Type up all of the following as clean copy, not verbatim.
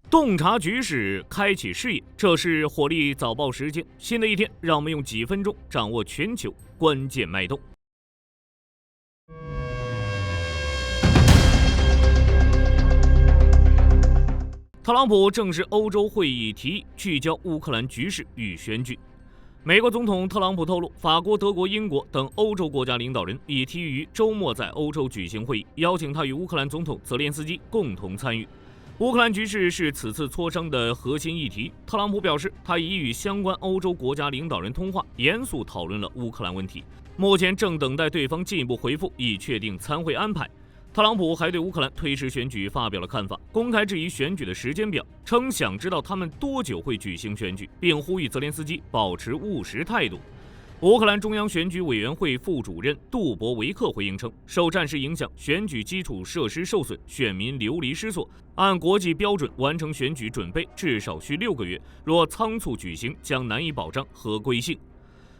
洞察局势，开启视野，这是火力早报时间。新的一天，让我们用几分钟掌握全球关键脉动。特朗普正式欧洲会议提议聚焦乌克兰局势与选举。美国总统特朗普透露，法国、德国、英国等欧洲国家领导人已提议于周末在欧洲举行会议，邀请他与乌克兰总统泽连斯基共同参与。乌克兰局势是此次磋商的核心议题。特朗普表示，他已与相关欧洲国家领导人通话，严肃讨论了乌克兰问题，目前正等待对方进一步回复，以确定参会安排。特朗普还对乌克兰推迟选举发表了看法，公开质疑选举的时间表，称想知道他们多久会举行选举，并呼吁泽连斯基保持务实态度。乌克兰中央选举委员会副主任杜博维克回应称，受战事影响，选举基础设施受损，选民流离失所。按国际标准完成选举准备至少需6个月，若仓促举行，将难以保障合规性。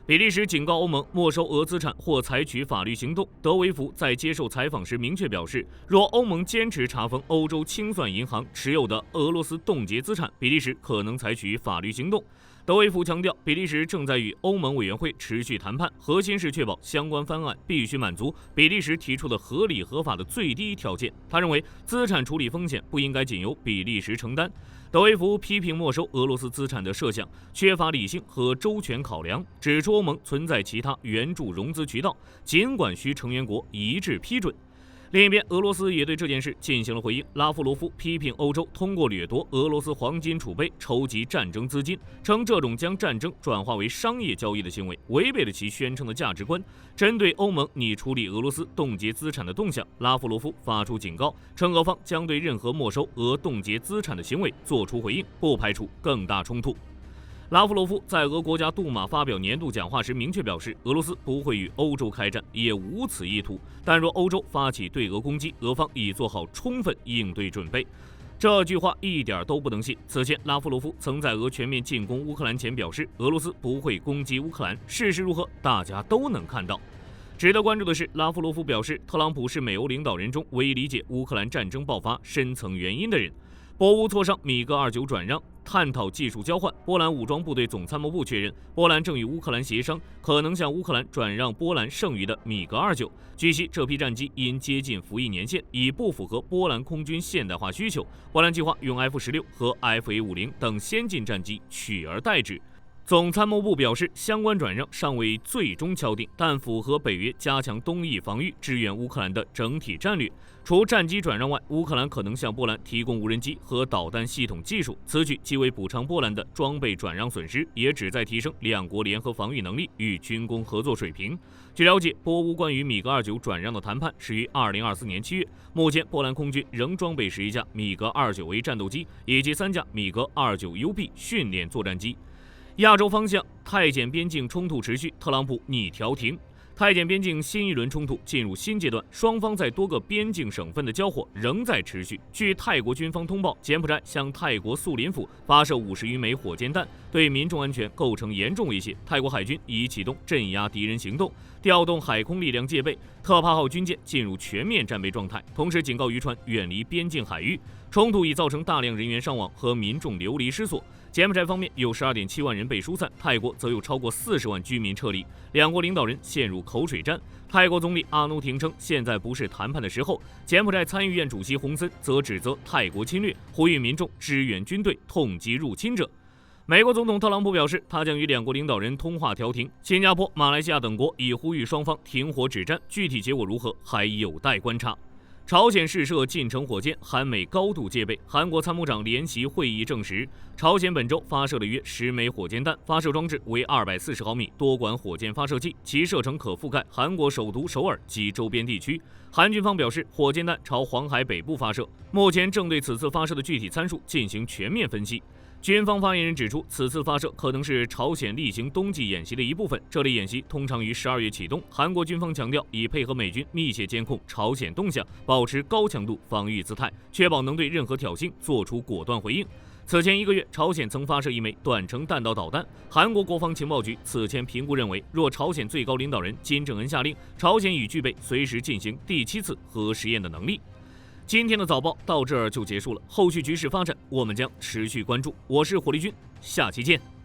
比利时警告欧盟没收俄资产或采取法律行动。德维福在接受采访时明确表示，若欧盟坚持查封欧洲清算银行持有的俄罗斯冻结资产，比利时可能采取法律行动。德维福强调，比利时正在与欧盟委员会持续谈判，核心是确保相关方案必须满足比利时提出的合理合法的最低条件。他认为，资产处理风险不应该仅由比利时承担。德维福批评没收俄罗斯资产的设想缺乏理性和周全考量，指出欧盟存在其他援助融资渠道，尽管需成员国一致批准。另一边，俄罗斯也对这件事进行了回应。拉夫罗夫批评欧洲通过掠夺俄罗斯黄金储备筹集战争资金，称这种将战争转化为商业交易的行为违背了其宣称的价值观。针对欧盟拟处理俄罗斯冻结资产的动向，拉夫罗夫发出警告，称俄方将对任何没收俄冻结资产的行为做出回应，不排除更大冲突。拉夫罗夫在俄国家杜马发表年度讲话时明确表示，俄罗斯不会与欧洲开战，也无此意图。但若欧洲发起对俄攻击，俄方已做好充分应对准备。这句话一点都不能信。此前，拉夫罗夫曾在俄全面进攻乌克兰前表示，俄罗斯不会攻击乌克兰。事实如何，大家都能看到。值得关注的是，拉夫罗夫表示，特朗普是美欧领导人中唯一理解乌克兰战争爆发深层原因的人。波乌磋商米格29转让，探讨技术交换。波兰武装部队总参谋部确认，波兰正与乌克兰协商，可能向乌克兰转让波兰剩余的米格29。据悉，这批战机因接近服役年限，已不符合波兰空军现代化需求。波兰计划用 F-16和 FA-50等先进战机取而代之。总参谋部表示，相关转让尚未最终敲定，但符合北约加强东翼防御、支援乌克兰的整体战略。除战机转让外，乌克兰可能向波兰提供无人机和导弹系统技术，此举既为补偿波兰的装备转让损失，也旨在提升两国联合防御能力与军工合作水平。据了解，波乌关于米格29转让的谈判始于2024年7月，目前波兰空军仍装备11架米格29A 战斗机以及3架米格29UB 训练作战机。亚洲方向，泰柬边境冲突持续，特朗普拟调停。泰柬边境新一轮冲突进入新阶段，双方在多个边境省份的交火仍在持续。据泰国军方通报，柬埔寨向泰国素林府发射50余枚火箭弹，对民众安全构成严重威胁。泰国海军已启动镇压敌人行动，调动海空力量戒备，特帕号军舰进入全面战备状态，同时警告渔船远离边境海域。冲突已造成大量人员伤亡和民众流离失所。柬埔寨方面有12.7万人被疏散，泰国则有超过40万居民撤离，两国领导人陷入口水战。泰国总理阿努廷称，现在不是谈判的时候。柬埔寨参议院主席洪森则指责泰国侵略，呼吁民众支援军队，痛击入侵者。美国总统特朗普表示，他将与两国领导人通话调停。新加坡、马来西亚等国已呼吁双方停火止战，具体结果如何还有待观察。朝鲜试射近程火箭，韩美高度戒备。韩国参谋长联席会议证实，朝鲜本周发射了约10枚火箭弹，发射装置为240毫米多管火箭发射器，其射程可覆盖韩国首都首尔及周边地区。韩军方表示，火箭弹朝黄海北部发射，目前正对此次发射的具体参数进行全面分析。军方发言人指出，此次发射可能是朝鲜例行冬季演习的一部分。这类演习通常于12月启动。韩国军方强调，已配合美军密切监控朝鲜动向，保持高强度防御姿态，确保能对任何挑衅做出果断回应。此前1个月，朝鲜曾发射1枚短程弹道导弹。韩国国防情报局此前评估认为，若朝鲜最高领导人金正恩下令，朝鲜已具备随时进行第7次核试验的能力。今天的早报到这儿就结束了，后续局势发展我们将持续关注。我是火力军，下期见。